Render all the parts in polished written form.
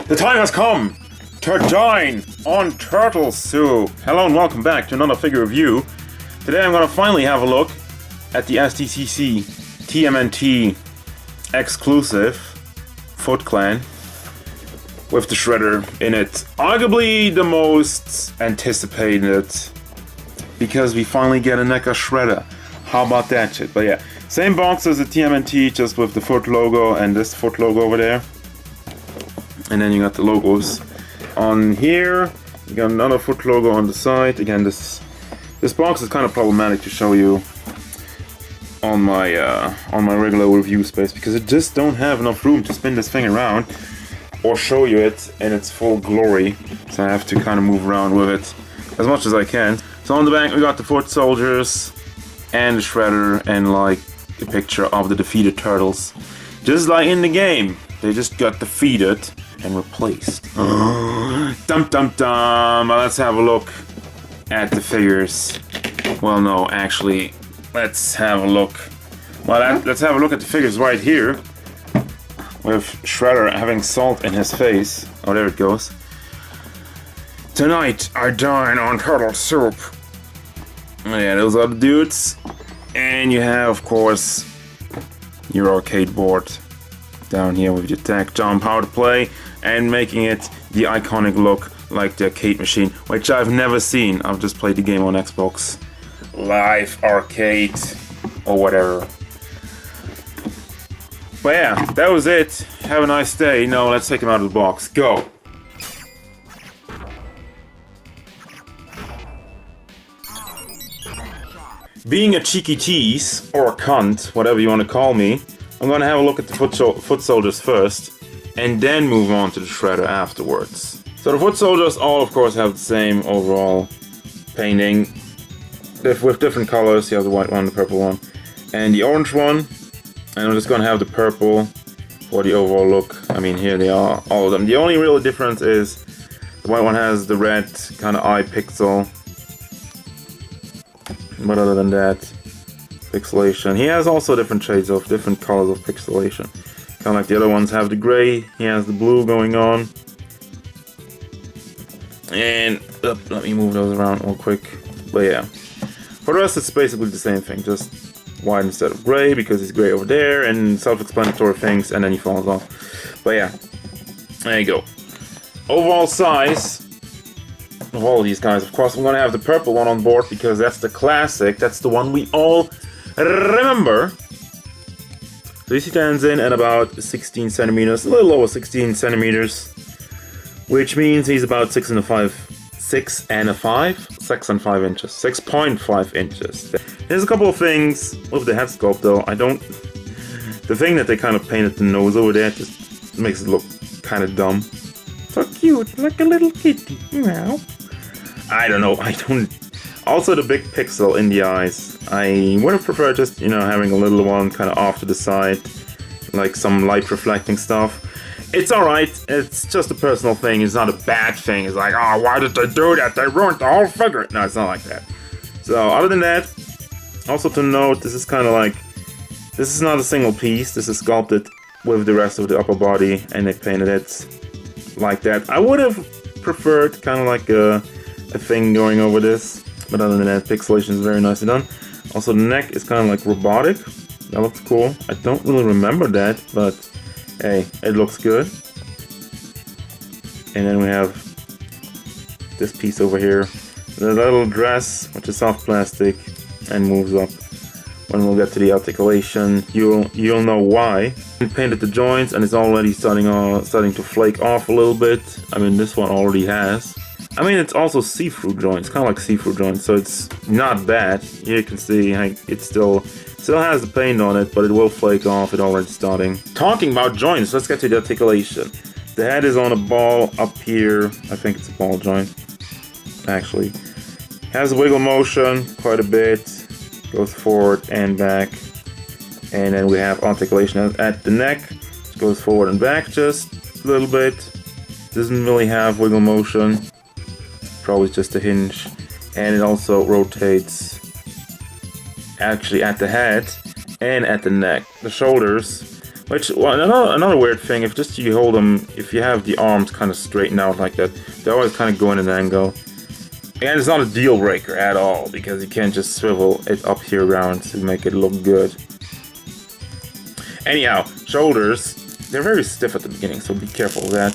The time has come to dine on turtle soup. Hello and welcome back to another figure review. Today I'm going to finally have a look at the SDCC TMNT exclusive Foot Clan with the shredder in it. Arguably the most anticipated, because we finally get a NECA shredder. How about that shit? But yeah, same box as the TMNT, just with the Foot logo and this Foot logo over there. And then you got the logos on here. You got another Foot logo on the side. Again, this box is kind of problematic to show you on my regular review space, because it just don't have enough room to spin this thing around or show you it in its full glory. So I have to kind of move around with it as much as I can. So on the back we got the foot soldiers and the shredder and like a picture of the defeated turtles. Just like in the game, they just got defeated and replaced. Dum dum dum. Let's have a look at the figures. Well, no, actually, let's have a look. Well, let's have a look at the figures right here, with Shredder having salt in his face. Oh, there it goes. Tonight I dine on turtle soup. Oh, yeah, those are the dudes. And you have, of course, your arcade board down here with your attack, jump, how to play, and making it the iconic look like the arcade machine, which I've never seen. I've just played the game on Xbox Live Arcade or whatever. But yeah, that was it. Have a nice day. No, let's take him out of the box. Go! Being a cheeky tease, or a cunt, whatever you want to call me, I'm gonna have a look at the foot soldiers first, and then move on to the shredder afterwards. So the foot soldiers all, of course, have the same overall painting, with different colors. You have the white one, the purple one, and the orange one. And I'm just gonna have the purple for the overall look. I mean, here they are, all of them. The only real difference is the white one has the red kind of eye pixel. But other than that, pixelation. He has also different shades of, different colors of pixelation. Kind of like the other ones have the gray, he has the blue going on. And let me move those around real quick. But yeah, for the rest it's basically the same thing, just white instead of gray, because he's gray over there, and self-explanatory things, and then he falls off. But yeah, there you go. Overall size of all of these guys, of course I'm gonna have the purple one on board, because that's the classic, that's the one we all remember. So he stands in at about 16 centimeters, a little over 16 centimeters, which means he's about 6.5 inches, 6.5 inches. There's a couple of things with the head sculpt though. The thing that they kind of painted the nose over there just makes it look kind of dumb. So cute, like a little kitty. Meow. I don't know, also the big pixel in the eyes. I would have preferred just, you know, having a little one kind of off to the side, like some light reflecting stuff. It's alright, it's just a personal thing, it's not a bad thing. It's like, oh, why did they do that? They ruined the whole figure. No, it's not like that. So, other than that, also to note, this is kind of like, this is not a single piece, this is sculpted with the rest of the upper body, and they painted it like that. I would have preferred kind of like a thing going over this, but other than that, pixelation is very nicely done. Also, the neck is kind of like robotic. That looks cool. I don't really remember that, but hey, it looks good. And then we have this piece over here, the little dress, which is soft plastic and moves up. When we'll get to the articulation, you'll know why. We painted the joints, and it's already starting to flake off a little bit. I mean, this one already has. I mean, it's also see-through joints, kind of like see-through joints, so it's not bad. Here you can see it still has the paint on it, but it will flake off. It's already starting. Talking about joints, let's get to the articulation. The head is on a ball up here. I think it's a ball joint, actually. Has a wiggle motion quite a bit. Goes forward and back. And then we have articulation at the neck. It goes forward and back just a little bit. Doesn't really have wiggle motion. Probably just a hinge. And it also rotates actually at the head and at the neck. The shoulders Which, well, another weird thing, if just you hold them, if you have the arms kind of straightened out like that, they always kind of go in an angle. And it's not a deal breaker at all, because you can't just swivel it up here around to make it look good. Anyhow, shoulders, they're very stiff at the beginning, so be careful of that.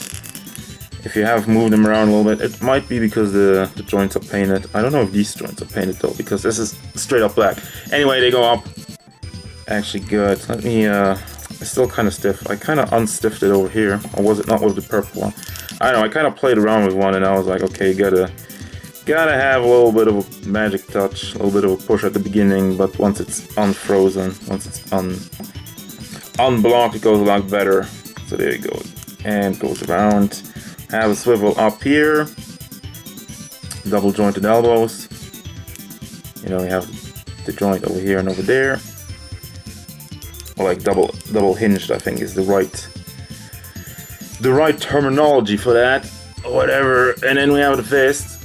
If you have moved them around a little bit, it might be because the joints are painted. I don't know if these joints are painted though, because this is straight up black. Anyway, they go up. Actually good. Let me, it's still kind of stiff. I kind of unstiffed it over here, or was it not with the purple one? I don't know, I kind of played around with one and I was like, okay, gotta have a little bit of a magic touch, a little bit of a push at the beginning, but once it's unfrozen, once it's unblocked, it goes a lot better. So there you go. And goes around. Have a swivel up here. Double jointed elbows. You know, we have the joint over here and over there. Or like double hinged, I think is the right terminology for that. Or whatever. And then we have the fist,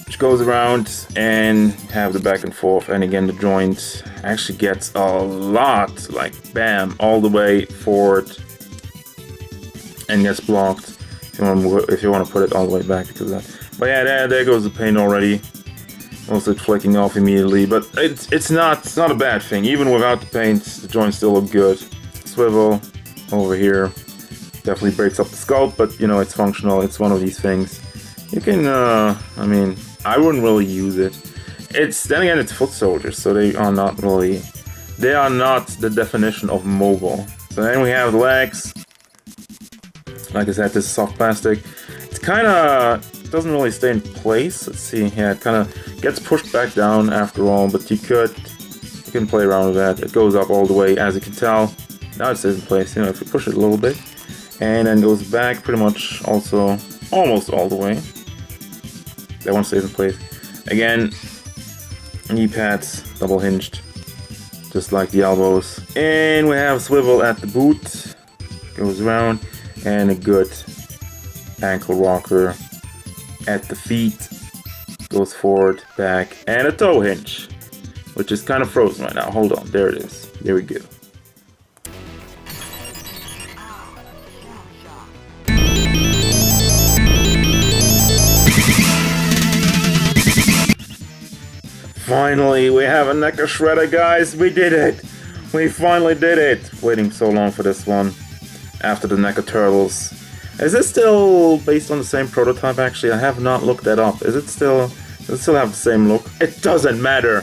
which goes around, and have the back and forth. And again, the joint actually gets a lot, like bam, all the way forward, and gets blocked if you want to put it all the way back because of that. But yeah, there goes the paint already. Also flicking off immediately, but it's not a bad thing. Even without the paint, the joints still look good. Swivel over here definitely breaks up the sculpt, but you know, it's functional. It's one of these things. You can, I mean, I wouldn't really use it. Then again, it's foot soldiers, so they are not the definition of mobile. So then we have the legs. Like I said, this is soft plastic. It's kind of doesn't really stay in place. Let's see, yeah, it kind of gets pushed back down after all, but you can play around with that. It goes up all the way, as you can tell. Now it stays in place, you know, if you push it a little bit. And then goes back pretty much also almost all the way. That one stays in place. Again, knee pads, double hinged, just like the elbows. And we have a swivel at the boot, goes around, and a good ankle rocker at the feet, goes forward, back, and a toe hinge, which is kind of frozen right now. Hold on, there it is. There we go. Finally, we have a NECA shredder, guys. We did it. We finally did it. Waiting so long for this one. After the NECA turtles. Is it still based on the same prototype? Actually, I have not looked that up. Does it still have the same look? It doesn't matter.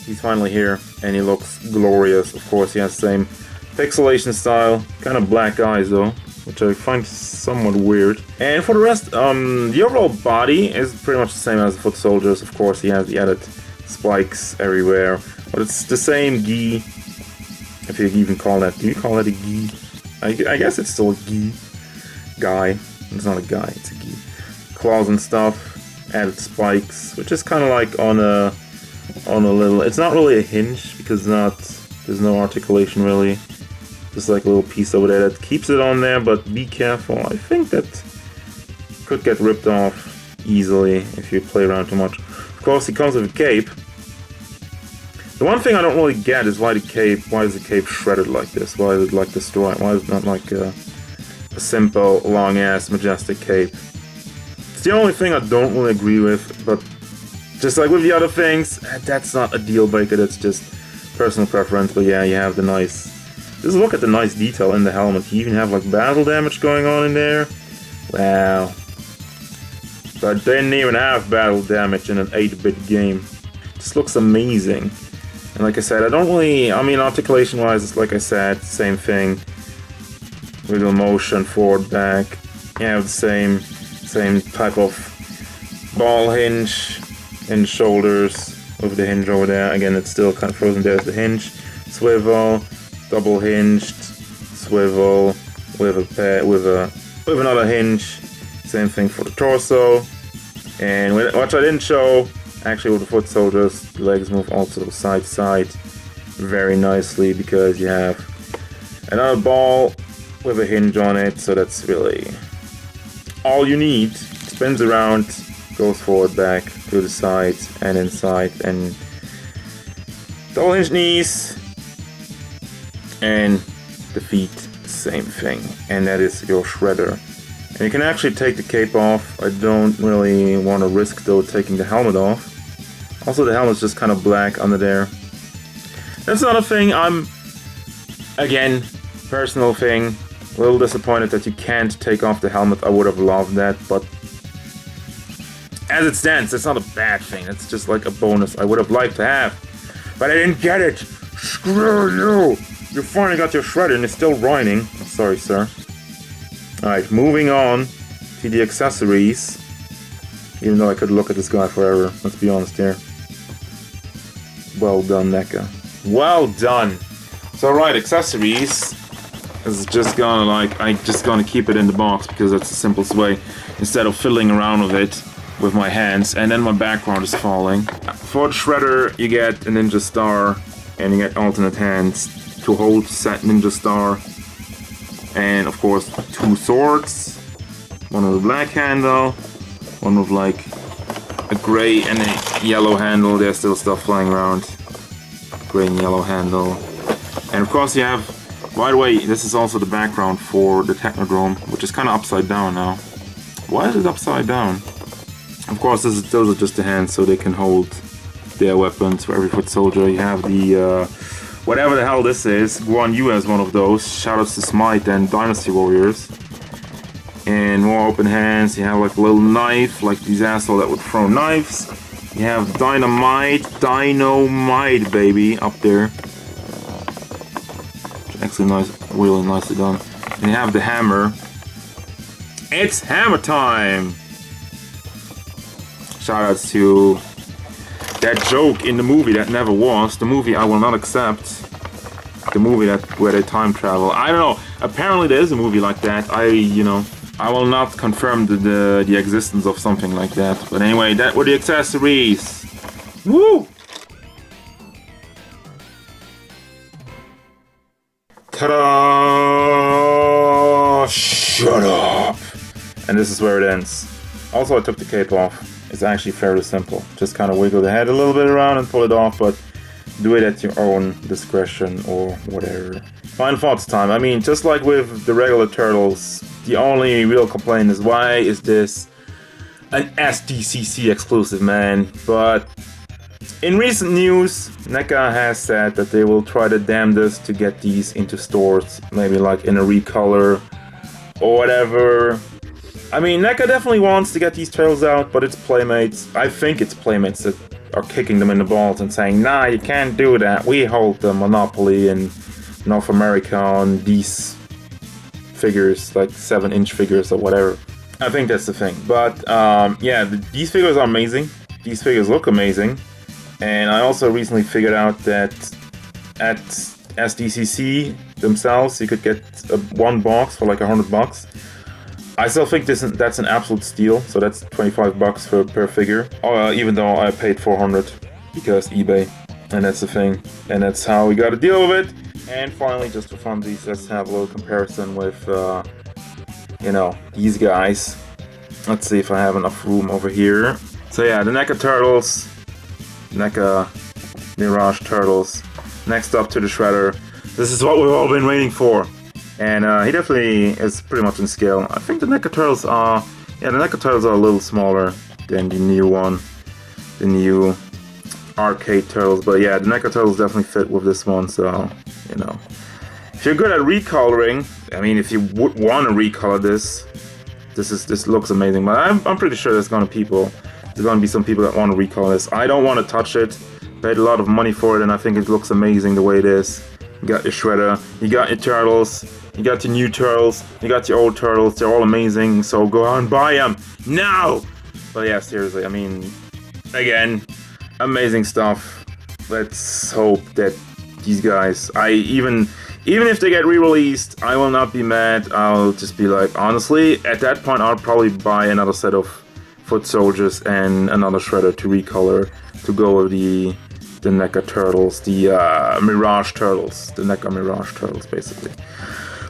He's finally here, and he looks glorious. Of course, he has the same pixelation style. Kind of black eyes though, which I find somewhat weird. And for the rest, the overall body is pretty much the same as the foot soldiers. Of course, he has the added spikes everywhere, but it's the same gi, if you even call that. Do you call it a gi? I guess it's still a gi. Guy. It's not a guy, it's a gi. Claws and stuff, added spikes, which is kind of like on a little. It's not really a hinge because there's no articulation really. Just like a little piece over there that keeps it on there, but be careful. I think that could get ripped off easily if you play around too much. Of course, he comes with a cape. The one thing I don't really get is why is the cape shredded like this? Why is it like destroyed? Why is it not like a simple, long-ass, majestic cape? It's the only thing I don't really agree with, but just like with the other things, that's not a deal breaker, that's just personal preference. But yeah, you have the nice... Just look at the nice detail in the helmet. You even have like battle damage going on in there. Wow. But they didn't even have battle damage in an 8-bit game. Just looks amazing. And like I said, I mean, articulation-wise, it's like I said, same thing. Wiggle motion, forward, back. You have the same type of ball hinge in shoulders with the hinge over there. Again, it's still kind of frozen. There's the hinge, swivel, double hinged, swivel with another hinge. Same thing for the torso. And what I didn't show, actually with the foot soldiers, the legs move also side to side very nicely because you have another ball with a hinge on it, so that's really all you need. Spins around, goes forward, back, to the side, and inside, and double hinge knees. and the feet, same thing. And that is your shredder. And you can actually take the cape off. I don't really want to risk though taking the helmet off. Also, the helmet's just kind of black under there. That's another thing. I'm, again, personal thing, a little disappointed that you can't take off the helmet. I would have loved that, but as it stands, it's not a bad thing. It's just like a bonus I would have liked to have, but I didn't get it. Screw you! You finally got your shredder and it's still raining. Sorry, sir. Alright, moving on to the accessories. Even though I could look at this guy forever, let's be honest here. Well done, NECA. Well done. So right, accessories is just gonna I'm just gonna keep it in the box because that's the simplest way instead of fiddling around with it with my hands, and then my background is falling. For the shredder, you get a ninja star, and you get alternate hands to hold said ninja star, and of course 2 swords, one with a black handle, one with like a gray and a yellow handle. There's still stuff flying around. Gray and yellow handle. And of course you have, by the way, this is also the background for the Technodrome, which is kind of upside down now. Why is it upside down? Of course those are just the hands so they can hold their weapons. For every foot soldier you have the, whatever the hell this is. Guan Yu has one of those. Shoutouts to Smite and Dynasty Warriors. And more open hands. You have like a little knife, like these assholes that would throw knives. You have dynamite, baby, up there. Actually nice, really nicely done. And you have the hammer. It's hammer time! Shoutouts to that joke in the movie that never was. The movie I will not accept. The movie where they time travel. I don't know. Apparently there is a movie like that. I will not confirm the existence of something like that. But anyway, that were the accessories. Woo! Ta-da! Shut up! And this is where it ends. Also, I took the cape off. It's actually fairly simple. Just kind of wiggle the head a little bit around and pull it off, but do it at your own discretion or whatever. Final thoughts time. I mean, just like with the regular turtles, the only real complaint is why is this an SDCC exclusive, man? But in recent news, NECA has said that they will try their damnedest to get these into stores, maybe like in a recolor or whatever. I mean, NECA definitely wants to get these turtles out, but it's Playmates. I think it's Playmates that are kicking them in the balls and saying, nah, you can't do that. We hold the monopoly in North America on these figures, like 7-inch figures or whatever. I think that's the thing. But yeah, these figures are amazing. These figures look amazing. And I also recently figured out that at SDCC themselves, you could get one box for like $100. I still think that's an absolute steal, so that's $25 per figure. Even though I paid $400 because eBay, and that's the thing, and that's how we got to deal with it. And finally, just for funsies, let's have a little comparison with, these guys. Let's see if I have enough room over here. So yeah, the NECA Turtles, NECA Mirage Turtles. Next up to the Shredder. This is what we've all been waiting for. And he definitely is pretty much in scale. I think the NECA Turtles are... Yeah, the NECA Turtles are a little smaller than the new one. The new arcade Turtles. But yeah, the NECA Turtles definitely fit with this one, so, If you're good at recoloring, I mean, if you would want to recolor this looks amazing. But I'm pretty sure there's gonna be some people that want to recolor this. I don't want to touch it. Paid a lot of money for it, and I think it looks amazing the way it is. You got your Shredder, you got your Turtles, you got your new Turtles, you got your old Turtles. They're all amazing, so go out and buy them now! But yeah, seriously, I mean, again, amazing stuff. Let's hope that these guys, even if they get re-released, I will not be mad. I'll just be like, honestly, at that point, I'll probably buy another set of foot soldiers and another Shredder to recolor to go with the NECA Turtles, the Mirage Turtles, the NECA Mirage Turtles, basically.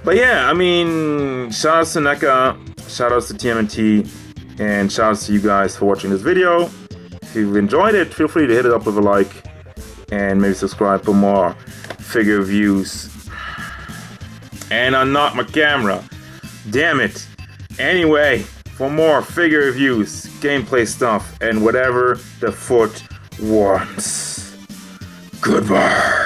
But yeah, I mean, shoutouts to NECA, shoutouts to TMNT, and shoutouts to you guys for watching this video. If you've enjoyed it, feel free to hit it up with a like, and maybe subscribe for more figure reviews. and unlock my camera. Damn it. Anyway, for more figure reviews, gameplay stuff, and whatever the foot wants. Goodbye.